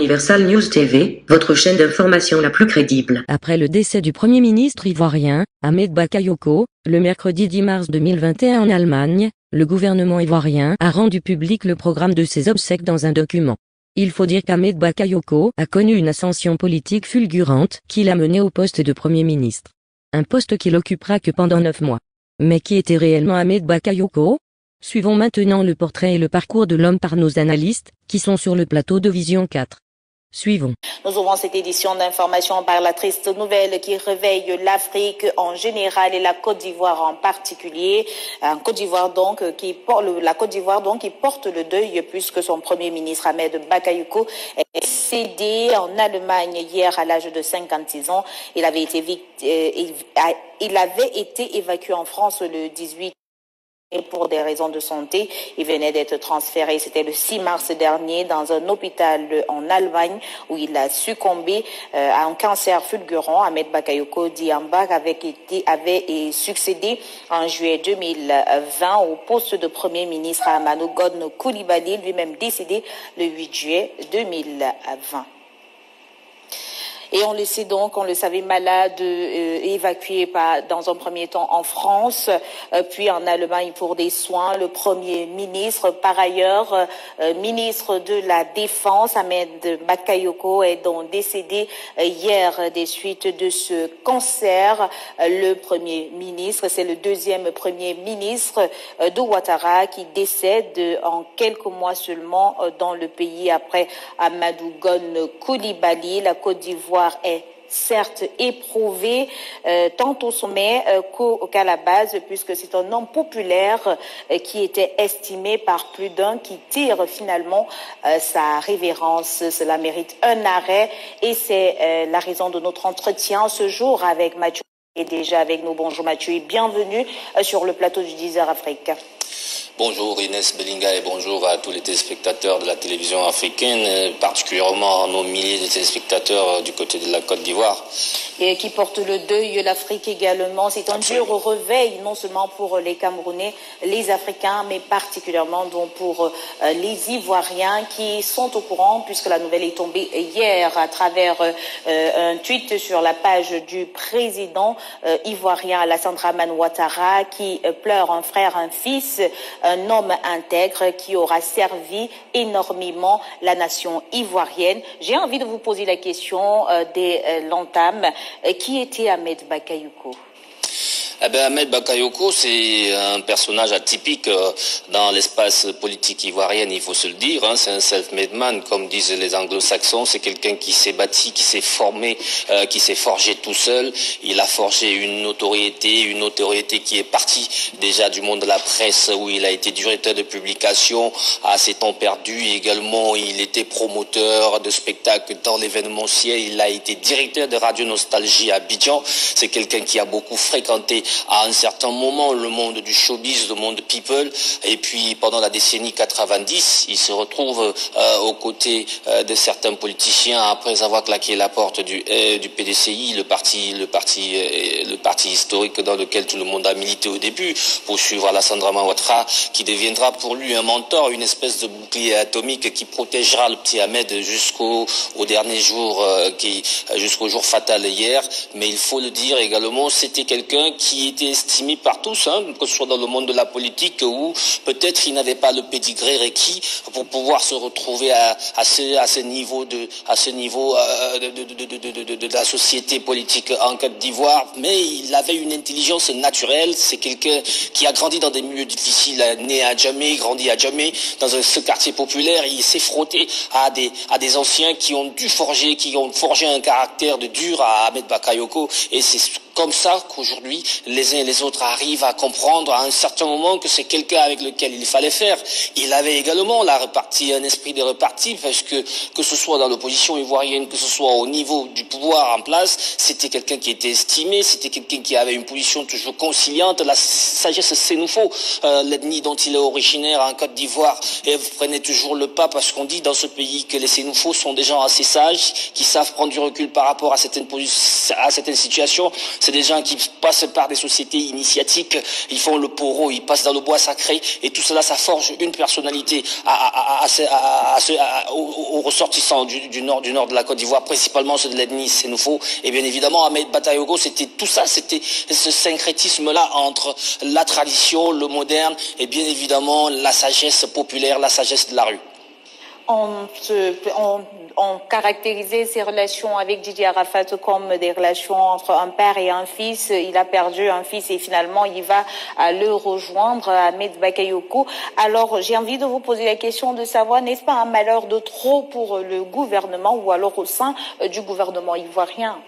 Universal News TV, votre chaîne d'information la plus crédible. Après le décès du Premier ministre ivoirien, Ahmed Bakayoko, le mercredi 10 mars 2021 en Allemagne, le gouvernement ivoirien a rendu public le programme de ses obsèques dans un document. Il faut dire qu'Ahmed Bakayoko a connu une ascension politique fulgurante qui l'a mené au poste de Premier ministre. Un poste qu'il occupera que pendant 9 mois. Mais qui était réellement Ahmed Bakayoko? Suivons maintenant le portrait et le parcours de l'homme par nos analystes, qui sont sur le plateau de Vision 4. Suivons. Nous ouvrons cette édition d'information par la triste nouvelle qui réveille l'Afrique en général et la Côte d'Ivoire en particulier. La Côte d'Ivoire qui porte le deuil puisque son Premier ministre Ahmed Bakayoko est décédé en Allemagne hier à l'âge de 56 ans. Il avait été évacué en France le 18. Et pour des raisons de santé, il venait d'être transféré, c'était le 6 mars dernier, dans un hôpital en Allemagne où il a succombé à un cancer fulgurant. Ahmed Bakayoko Diamba avait succédé en juillet 2020 au poste de Premier ministre à Amadou Gon Coulibaly, lui-même décédé le 8 juillet 2020. Et on le sait donc, on le savait malade, évacué dans un premier temps en France, puis en Allemagne pour des soins. Le Premier ministre, par ailleurs, ministre de la Défense, Ahmed Bakayoko, est donc décédé hier des suites de ce cancer. Le Premier ministre, c'est le deuxième Premier ministre de Ouattara qui décède en quelques mois seulement dans le pays après Amadou Gon Coulibaly. La Côte d'Ivoire est certes éprouvé tant au sommet qu'à la base, puisque c'est un homme populaire qui était estimé par plus d'un, qui tire finalement sa révérence. Cela mérite un arrêt et c'est la raison de notre entretien ce jour avec Mathieu. Et déjà avec nous. Bonjour Mathieu et bienvenue sur le plateau du 10h Afrique. Bonjour Inès Belinga et bonjour à tous les téléspectateurs de la télévision africaine, particulièrement à nos milliers de téléspectateurs du côté de la Côte d'Ivoire. Et qui porte le deuil, l'Afrique également. C'est un dur réveil, non seulement pour les Camerounais, les Africains, mais particulièrement donc pour les Ivoiriens qui sont au courant, puisque la nouvelle est tombée hier à travers un tweet sur la page du président ivoirien Alassane Dramane Ouattara qui pleure un frère, un fils, un homme intègre qui aura servi énormément la nation ivoirienne. J'ai envie de vous poser la question dès l'entame. Qui était Ahmed Bakayoko? Ahmed Bakayoko, c'est un personnage atypique dans l'espace politique ivoirien, il faut se le dire. C'est un self-made man, comme disent les anglo-saxons. C'est quelqu'un qui s'est bâti, qui s'est formé, qui s'est forgé tout seul. Il a forgé une notoriété qui est partie déjà du monde de la presse, où il a été directeur de publication à ses temps perdus. Également, il était promoteur de spectacles dans l'événementiel. Il a été directeur de Radio Nostalgie à Abidjan. C'est quelqu'un qui a beaucoup fréquenté à un certain moment le monde du showbiz, le monde people, et puis pendant la décennie 90, il se retrouve aux côtés de certains politiciens après avoir claqué la porte du PDCI, le parti historique dans lequel tout le monde a milité au début, pour suivre Alassane Dramane Ouattara, qui deviendra pour lui un mentor, une espèce de bouclier atomique qui protégera le petit Ahmed jusqu'au dernier jour, jusqu'au jour fatal hier. Mais il faut le dire également, c'était quelqu'un qui était estimé par tous, que ce soit dans le monde de la politique, où peut-être il n'avait pas le pédigré requis pour pouvoir se retrouver à ce niveau de la société politique en Côte d'Ivoire. Mais il avait une intelligence naturelle. C'est quelqu'un qui a grandi dans des milieux difficiles, né à Djamé, grandi à Djamé, dans ce quartier populaire. Il s'est frotté à des anciens qui ont forgé un caractère de dur à Ahmed Bakayoko, et c'est comme ça qu'aujourd'hui, les uns et les autres arrivent à comprendre à un certain moment que c'est quelqu'un avec lequel il fallait faire. Il avait également un esprit de reparti, parce que ce soit dans l'opposition ivoirienne, que ce soit au niveau du pouvoir en place, c'était quelqu'un qui était estimé, c'était quelqu'un qui avait une position toujours conciliante. La sagesse sénoufo, l'ethnie dont il est originaire en Côte d'Ivoire, prenait toujours le pas, parce qu'on dit dans ce pays que les sénoufos sont des gens assez sages, qui savent prendre du recul par rapport à certaines situations. C'est des gens qui passent par des sociétés initiatiques, ils font le poro, ils passent dans le bois sacré, et tout cela, ça forge une personnalité aux ressortissants du nord de la Côte d'Ivoire, principalement ceux de l'ethnie Sénoufo. Et bien évidemment, Ahmed Bakayoko, c'était tout ça, c'était ce syncrétisme-là entre la tradition, le moderne, et bien évidemment la sagesse populaire, la sagesse de la rue. On caractérisait ses relations avec Didier Arafat comme des relations entre un père et un fils. Il a perdu un fils et finalement il va le rejoindre, Ahmed Bakayoko. Alors j'ai envie de vous poser la question de savoir, n'est-ce pas un malheur de trop pour le gouvernement ou alors au sein du gouvernement ivoirien?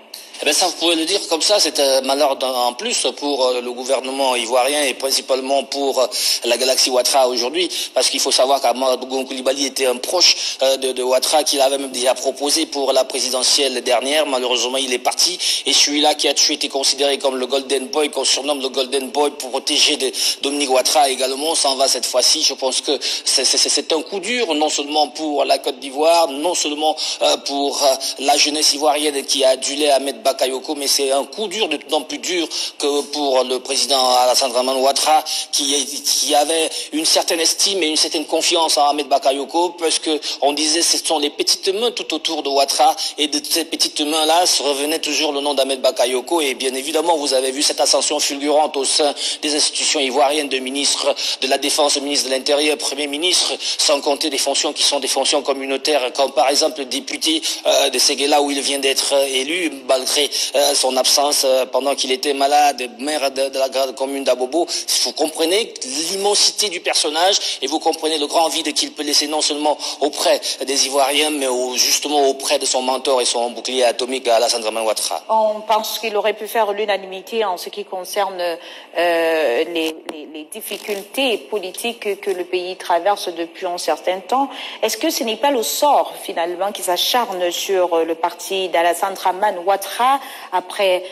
Eh bien ça, vous pouvez le dire comme ça, c'est un malheur en plus pour le gouvernement ivoirien et principalement pour la galaxie Ouattara aujourd'hui, parce qu'il faut savoir qu'Amadou Gon Coulibaly était un proche de Ouattara, qu'il avait même déjà proposé pour la présidentielle dernière. Malheureusement, il est parti, et celui-là qui a toujours été considéré comme le Golden Boy, qu'on surnomme le Golden Boy pour protéger de Dominique Ouattara également, s'en va cette fois-ci. Je pense que c'est un coup dur, non seulement pour la Côte d'Ivoire, non seulement pour la jeunesse ivoirienne qui a adulé Ahmed Bakayoko, mais c'est un coup dur, d'autant plus dur que pour le président Alassane Dramane Ouattara, qui avait une certaine estime et une certaine confiance en Ahmed Bakayoko, parce que on disait ce sont les petites mains tout autour de Ouattara, et de ces petites mains-là se revenait toujours le nom d'Ahmed Bakayoko. Et bien évidemment, vous avez vu cette ascension fulgurante au sein des institutions ivoiriennes, de ministre de la Défense, ministre de l'Intérieur, Premier ministre, sans compter des fonctions qui sont des fonctions communautaires, comme par exemple le député de Séguéla, où il vient d'être élu, malgré son absence pendant qu'il était malade, maire de la grande commune d'Abobo. Vous comprenez l'immensité du personnage, et vous comprenez le grand vide qu'il peut laisser, non seulement auprès des Ivoiriens, mais justement auprès de son mentor et son bouclier atomique, Alassane Dramane Ouattara. On pense qu'il aurait pu faire l'unanimité en ce qui concerne les difficultés politiques que le pays traverse depuis un certain temps. Est-ce que ce n'est pas le sort finalement qui s'acharne sur le parti d'Alassane Dramane Ouattara après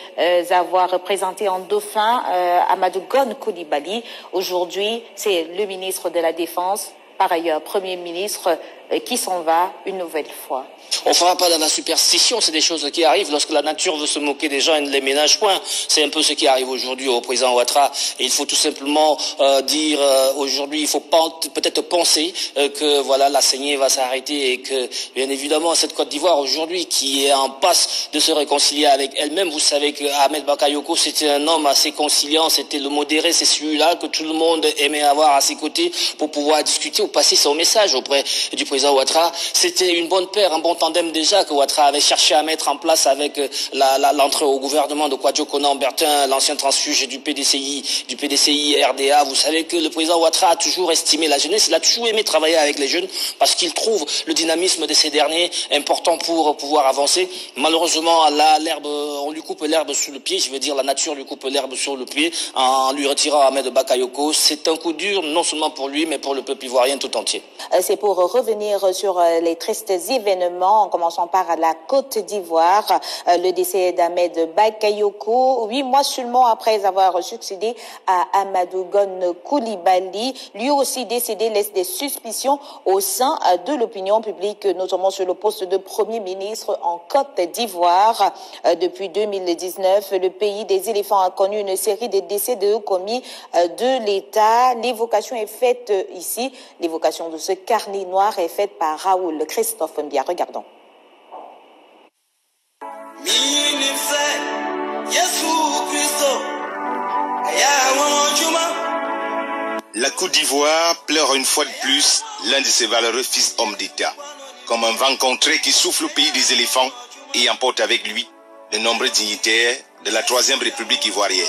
avoir représenté en dauphin Amadou Gon Coulibaly? Aujourd'hui, c'est le ministre de la Défense, par ailleurs Premier ministre, qui s'en va une nouvelle fois. On ne fera pas dans la superstition, c'est des choses qui arrivent. Lorsque la nature veut se moquer des gens, elle ne les ménage point. C'est un peu ce qui arrive aujourd'hui au président Ouattara. Et il faut tout simplement dire aujourd'hui, il faut peut-être penser que voilà, la saignée va s'arrêter, et que bien évidemment cette Côte d'Ivoire aujourd'hui qui est en passe de se réconcilier avec elle-même. Vous savez que Ahmed Bakayoko, c'était un homme assez conciliant, c'était le modéré, c'est celui-là que tout le monde aimait avoir à ses côtés pour pouvoir discuter ou passer son message auprès du président Ouattara. C'était une bonne paire, un bon tandem déjà que Ouattara avait cherché à mettre en place avec l'entrée au gouvernement de Kwadjo Konan-Bertin, l'ancien transfuge du PDCI RDA. Vous savez que le président Ouattara a toujours estimé la jeunesse, il a toujours aimé travailler avec les jeunes parce qu'il trouve le dynamisme de ces derniers important pour pouvoir avancer. Malheureusement, là, on lui coupe l'herbe sous le pied, je veux dire la nature lui coupe l'herbe sur le pied en lui retirant Ahmed Bakayoko. C'est un coup dur, non seulement pour lui, mais pour le peuple ivoirien tout entier. C'est pour revenir sur les tristes événements, en commençant par la Côte d'Ivoire, le décès d'Ahmed Bakayoko, 8 mois seulement après avoir succédé à Amadou Gon Coulibaly. Lui aussi décédé laisse des suspicions au sein de l'opinion publique, notamment sur le poste de Premier ministre en Côte d'Ivoire. Depuis 2019, le pays des éléphants a connu une série de décès de hauts commis de l'État. L'évocation est faite ici, l'évocation de ce carnet noir est faite par Raoul Christophe Mbia. Regardons. La Côte d'Ivoire pleure une fois de plus l'un de ses valeureux fils hommes d'État, comme un vent contré qui souffle au pays des éléphants et emporte avec lui de nombreux dignitaires de la Troisième République ivoirienne.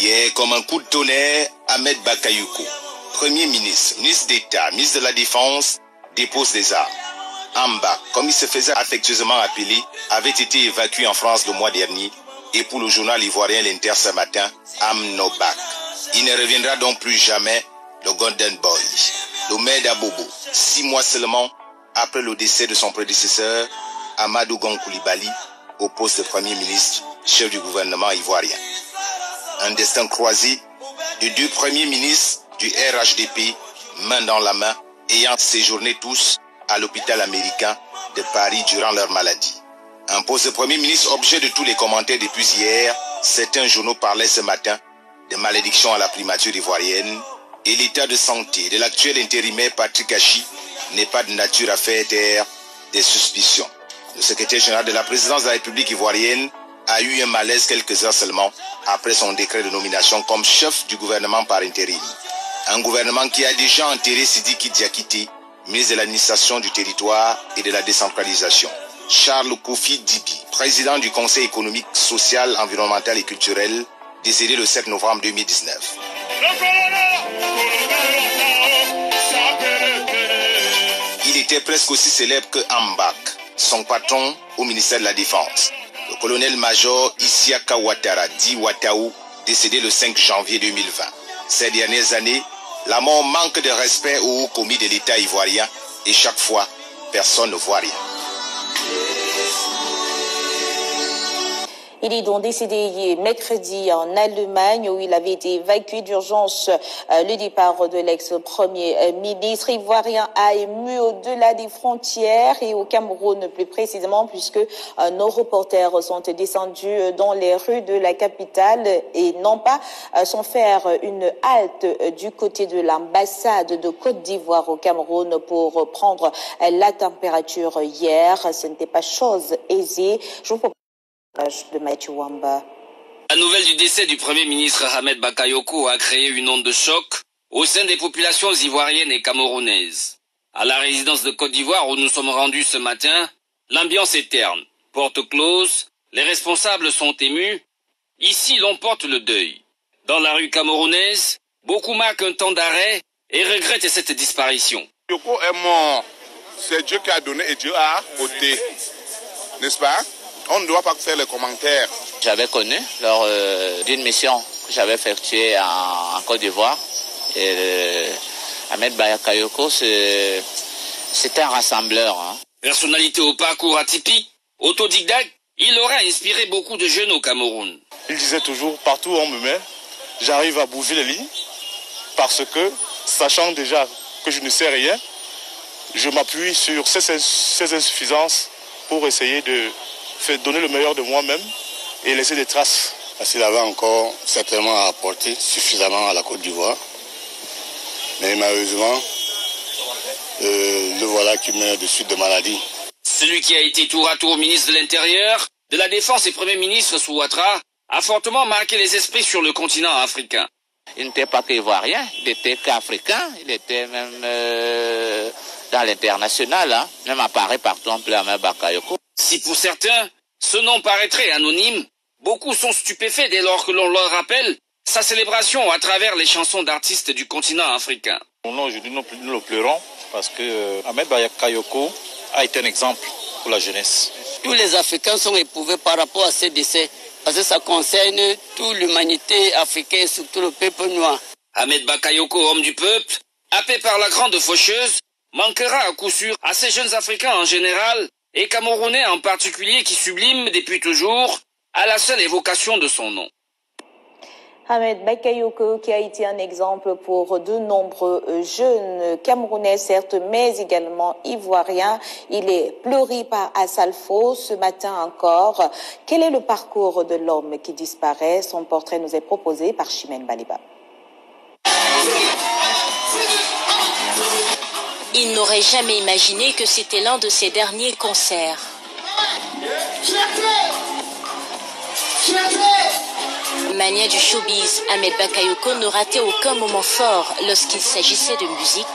Hier, comme un coup de tonnerre, Ahmed Bakayoko, Premier ministre, ministre d'État, ministre de la Défense, dépose des armes. Amba, comme il se faisait affectueusement appeler, avait été évacué en France le mois dernier, et pour le journal ivoirien L'Inter ce matin, Amnobak. Il ne reviendra donc plus jamais, le Golden Boy, le maire d'Abobo, 6 mois seulement après le décès de son prédécesseur, Amadou Gon Coulibaly, au poste de Premier ministre, chef du gouvernement ivoirien. Un destin croisé de 2 premiers ministres du RHDP, main dans la main, ayant séjourné tous à l'hôpital américain de Paris durant leur maladie. Un poste de Premier ministre objet de tous les commentaires depuis hier Certains journaux parlaient ce matin de malédiction à la primature ivoirienne et l'état de santé de l'actuel intérimaire Patrick Achi n'est pas de nature à faire taire des suspicions. Le secrétaire général de la présidence de la République ivoirienne a eu un malaise quelques heures seulement après son décret de nomination comme chef du gouvernement par intérim. Un gouvernement qui a déjà enterré Sidiki Diakité, ministre de l'administration du territoire et de la décentralisation. Charles Kofi Dibi, président du Conseil économique, social, environnemental et culturel, décédé le 7 novembre 2019. Il était presque aussi célèbre que Ambak, son patron au ministère de la Défense. Le colonel-major Isiaka Ouattara, dit Ouattaou, décédé le 5 janvier 2020. Ces dernières années, la mort manque de respect aux hauts commis de l'État ivoirien et chaque fois, personne ne voit rien. Il est donc décédé mercredi en Allemagne où il avait été évacué d'urgence. Le départ de l'ex-premier ministre ivoirien a ému au-delà des frontières et au Cameroun plus précisément puisque nos reporters sont descendus dans les rues de la capitale et non pas sans faire une halte du côté de l'ambassade de Côte d'Ivoire au Cameroun pour prendre la température hier. Ce n'était pas chose aisée. Je vous propose de Mathieu Wamba. La nouvelle du décès du Premier ministre Ahmed Bakayoko a créé une onde de choc au sein des populations ivoiriennes et camerounaises. À la résidence de Côte d'Ivoire où nous sommes rendus ce matin, l'ambiance est terne. Porte close, les responsables sont émus. Ici, l'on porte le deuil. Dans la rue camerounaise, beaucoup marquent un temps d'arrêt et regrettent cette disparition. Yoko est mort. C'est Dieu qui a donné et Dieu a ôté. N'est-ce pas? On ne doit pas faire les commentaires. J'avais connu lors d'une mission que j'avais effectuée en Côte d'Ivoire. Ahmed Bakayoko, c'était un rassembleur. Personnalité au parcours atypique, autodidacte, il aurait inspiré beaucoup de jeunes au Cameroun. Il disait toujours, partout où on me met, j'arrive à bouger les lignes parce que, sachant déjà que je ne sais rien, je m'appuie sur ces insuffisances pour essayer de donner le meilleur de moi-même et laisser des traces. Parce qu'il avait encore certainement à apporter suffisamment à la Côte d'Ivoire. Mais malheureusement, le voilà qui meurt de suite de maladie. Celui qui a été tour à tour ministre de l'Intérieur, de la Défense et Premier ministre sous Ouattara a fortement marqué les esprits sur le continent africain. Il n'était pas qu'ivoirien, il était qu'africain, il était même dans l'international, même apparaît partout en plein Ahmed Bakayoko. Si pour certains, ce nom paraîtrait anonyme, beaucoup sont stupéfaits dès lors que l'on leur rappelle sa célébration à travers les chansons d'artistes du continent africain. Aujourd'hui, nous le pleurons parce que Ahmed Bakayoko a été un exemple pour la jeunesse. Tous les Africains sont éprouvés par rapport à ces décès parce que ça concerne toute l'humanité africaine et surtout le peuple noir. Ahmed Bakayoko, homme du peuple, happé par la grande faucheuse, manquera à coup sûr à ces jeunes Africains en général et Camerounais en particulier qui subliment depuis toujours à la seule évocation de son nom. Ahmed Bakayoko qui a été un exemple pour de nombreux jeunes Camerounais certes mais également ivoiriens. Il est pleuré par Assalfo ce matin encore. Quel est le parcours de l'homme qui disparaît? Son portrait nous est proposé par Chimène Baliba. Il n'aurait jamais imaginé que c'était l'un de ses derniers concerts. Mania du showbiz, Ahmed Bakayoko ne ratait aucun moment fort lorsqu'il s'agissait de musique.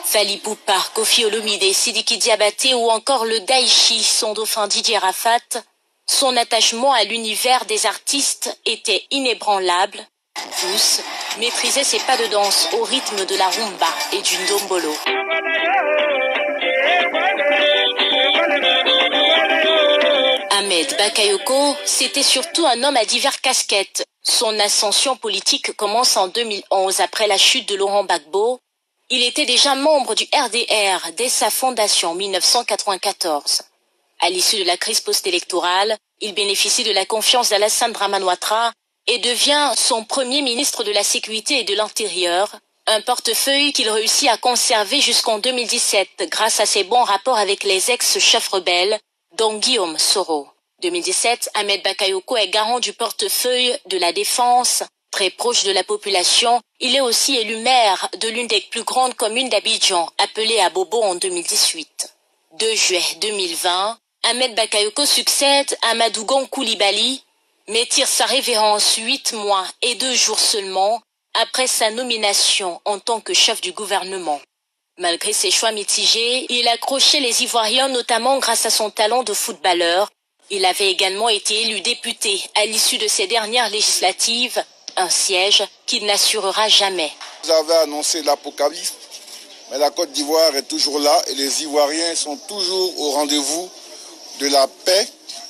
Fally Ipupa, Koffi Olomide, Sidiki Diabaté ou encore le Daichi, son dauphin Didier Rafat, son attachement à l'univers des artistes était inébranlable. Tous maîtrisaient ses pas de danse au rythme de la rumba et du ndombolo. Ahmed Bakayoko, c'était surtout un homme à diverses casquettes. Son ascension politique commence en 2011 après la chute de Laurent Gbagbo. Il était déjà membre du RDR dès sa fondation en 1994. À l'issue de la crise post-électorale, il bénéficie de la confiance d'Alassane Dramane Ouattara et devient son premier ministre de la Sécurité et de l'Intérieur, un portefeuille qu'il réussit à conserver jusqu'en 2017 grâce à ses bons rapports avec les ex-chefs rebelles dont Guillaume Soro. 2017, Ahmed Bakayoko est garant du portefeuille de la défense. Très proche de la population, il est aussi élu maire de l'une des plus grandes communes d'Abidjan, appelée Abobo en 2018. 2 juillet 2020, Ahmed Bakayoko succède à Madougon Koulibaly, mais tire sa révérence 8 mois et 2 jours seulement après sa nomination en tant que chef du gouvernement. Malgré ses choix mitigés, il accrochait les Ivoiriens notamment grâce à son talent de footballeur. Il avait également été élu député à l'issue de ces dernières législatives, un siège qu'il n'assurera jamais. Vous avez annoncé l'apocalypse, mais la Côte d'Ivoire est toujours là et les Ivoiriens sont toujours au rendez-vous de la paix,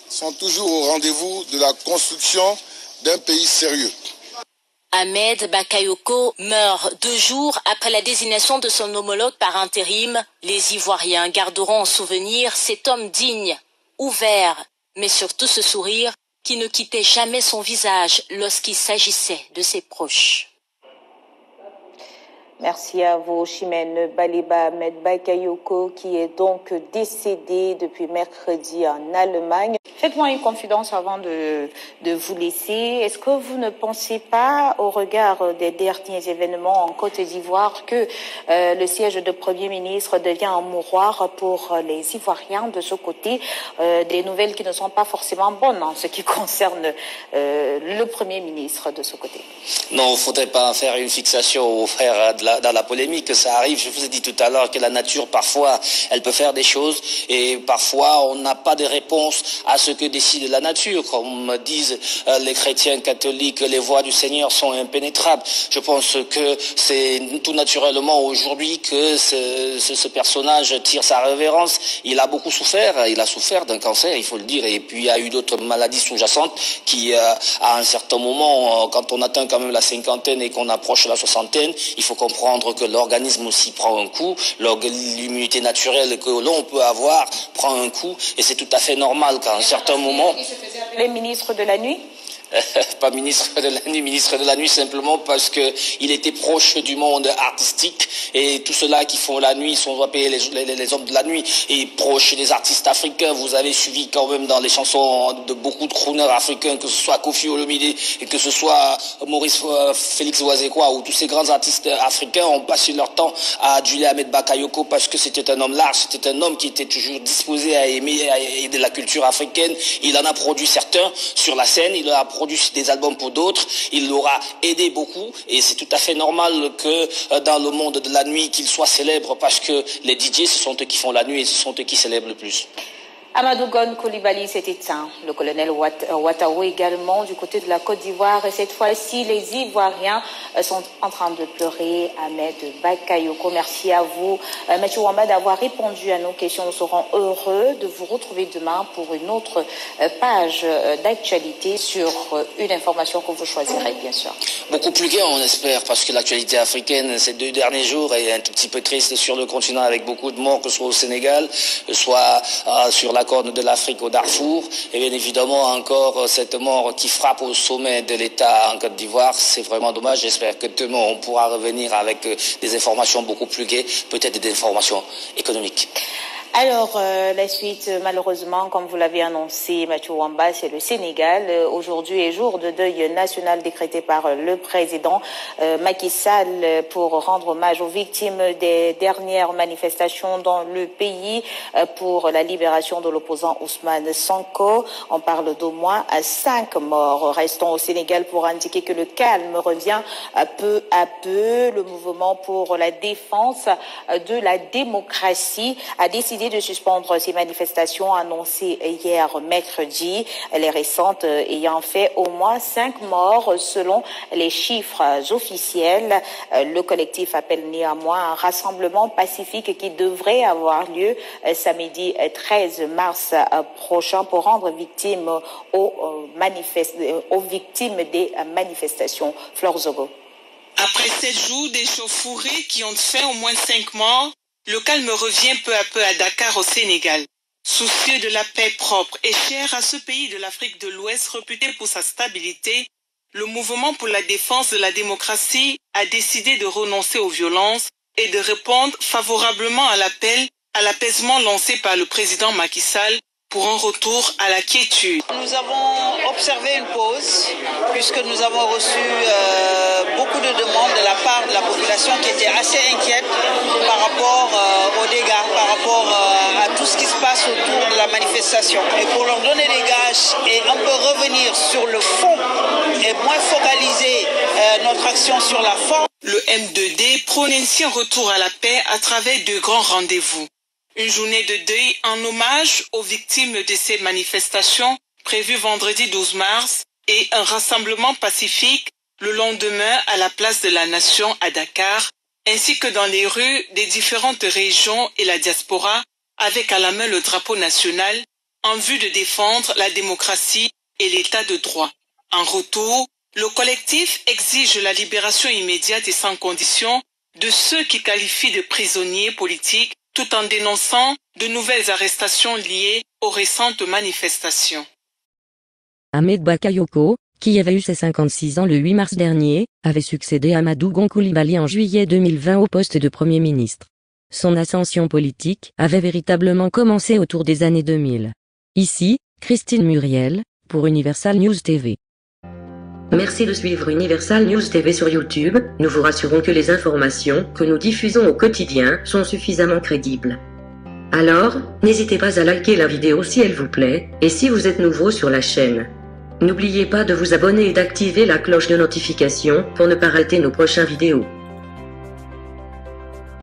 sont toujours au rendez-vous de la construction d'un pays sérieux. Ahmed Bakayoko meurt 2 jours après la désignation de son homologue par intérim. Les Ivoiriens garderont en souvenir cet homme digne, ouvert, mais surtout ce sourire qui ne quittait jamais son visage lorsqu'il s'agissait de ses proches. Merci à vous, Chimène Baliba. Ahmed Bakayoko, qui est donc décédé depuis mercredi en Allemagne. Faites-moi une confidence avant de vous laisser. Est-ce que vous ne pensez pas, au regard des derniers événements en Côte d'Ivoire, que le siège de Premier ministre devient un mouroir pour les Ivoiriens de ce côté? Des nouvelles qui ne sont pas forcément bonnes en ce qui concerne le Premier ministre de ce côté. Non, il ne faudrait pas faire une fixation aux frères dans la polémique. Ça arrive, je vous ai dit tout à l'heure que la nature, parfois, elle peut faire des choses et parfois, on n'a pas de réponse à ce que décide la nature. Comme disent les chrétiens catholiques, les voies du Seigneur sont impénétrables. Je pense que c'est tout naturellement aujourd'hui que ce personnage tire sa révérence. Il a beaucoup souffert, il a souffert d'un cancer, il faut le dire, et puis il y a eu d'autres maladies sous-jacentes qui, à un certain moment, quand on atteint quand même la cinquantaine et qu'on approche la soixantaine, il faut comprendre que l'organisme aussi prend un coup, l'immunité naturelle que l'on peut avoir prend un coup, et c'est tout à fait normal qu'à un certain moment... Les ministres de la nuit? Pas ministre de la nuit simplement parce que il était proche du monde artistique, et tous ceux-là qui font la nuit sont appelés les hommes de la nuit, et proche des artistes africains. Vous avez suivi quand même dans les chansons de beaucoup de crooners africains, que ce soit Koffi Olomide et que ce soit Maurice Félix Ouazekwa, ou tous ces grands artistes africains ont passé leur temps à aduler Ahmed Bakayoko parce que c'était un homme large, c'était un homme qui était toujours disposé à aider la culture africaine. Il en a produit certains sur la scène, il a produit des albums pour d'autres, il l'aura aidé beaucoup, et c'est tout à fait normal que dans le monde de la nuit qu'il soit célèbre, parce que les DJ, ce sont eux qui font la nuit et ce sont eux qui célèbrent le plus. Amadougon Koulibaly s'est éteint. Le colonel Ouattao également du côté de la Côte d'Ivoire. Et cette fois-ci, les Ivoiriens sont en train de pleurer. Ahmed Bakayoko, merci à vous, Mathieu Wamba, d'avoir répondu à nos questions. Nous serons heureux de vous retrouver demain pour une autre page d'actualité sur une information que vous choisirez, bien sûr. Beaucoup plus gai, on espère, parce que l'actualité africaine, ces 2 derniers jours, est un tout petit peu triste sur le continent, avec beaucoup de morts, que ce soit au Sénégal, soit sur la Corne de l'Afrique au Darfour, et bien évidemment encore cette mort qui frappe au sommet de l'État en Côte d'Ivoire. C'est vraiment dommage. J'espère que demain on pourra revenir avec des informations beaucoup plus gaies, peut-être des informations économiques. Alors, la suite, malheureusement, comme vous l'avez annoncé, Mathieu Wamba, c'est le Sénégal. Aujourd'hui est jour de deuil national décrété par le président Macky Sall pour rendre hommage aux victimes des dernières manifestations dans le pays pour la libération de l'opposant Ousmane Sonko. On parle d'au moins 5 morts. Restons au Sénégal pour indiquer que le calme revient peu à peu. Le mouvement pour la défense de la démocratie a décidé de suspendre ces manifestations annoncées hier mercredi, les récentes ayant fait au moins 5 morts selon les chiffres officiels. Le collectif appelle néanmoins un rassemblement pacifique qui devrait avoir lieu samedi 13 mars prochain pour rendre victime aux victimes des manifestations. Flore Zogo. Après 7 jours d'échauffourées qui ont fait au moins 5 morts, le calme revient peu à peu à Dakar au Sénégal. Soucieux de la paix propre et cher à ce pays de l'Afrique de l'Ouest réputé pour sa stabilité, le mouvement pour la défense de la démocratie a décidé de renoncer aux violences et de répondre favorablement à l'appel à l'apaisement lancé par le président Macky Sall pour un retour à la quiétude. Nous avons observé une pause puisque nous avons reçu beaucoup de demandes de la part de la population qui était assez inquiète par rapport aux dégâts, par rapport à tout ce qui se passe autour de la manifestation. Et pour leur donner des gages et un peu revenir sur le fond et moins focaliser notre action sur la forme. Le M2D prône ainsi un retour à la paix à travers de grands rendez-vous. Une journée de deuil en hommage aux victimes de ces manifestations prévues vendredi 12 mars et un rassemblement pacifique le lendemain à la place de la Nation à Dakar, ainsi que dans les rues des différentes régions et la diaspora, avec à la main le drapeau national, en vue de défendre la démocratie et l'état de droit. En retour, le collectif exige la libération immédiate et sans condition de ceux qui qualifient de prisonniers politiques, tout en dénonçant de nouvelles arrestations liées aux récentes manifestations. Ahmed Bakayoko, qui avait eu ses 56 ans le 8 mars dernier, avait succédé à Amadou Gon Coulibaly en juillet 2020 au poste de Premier ministre. Son ascension politique avait véritablement commencé autour des années 2000. Ici, Christine Muriel, pour Universal News TV. Merci de suivre Universal News TV sur YouTube. Nous vous rassurons que les informations que nous diffusons au quotidien sont suffisamment crédibles. Alors, n'hésitez pas à liker la vidéo si elle vous plaît, et si vous êtes nouveau sur la chaîne. N'oubliez pas de vous abonner et d'activer la cloche de notification pour ne pas rater nos prochaines vidéos.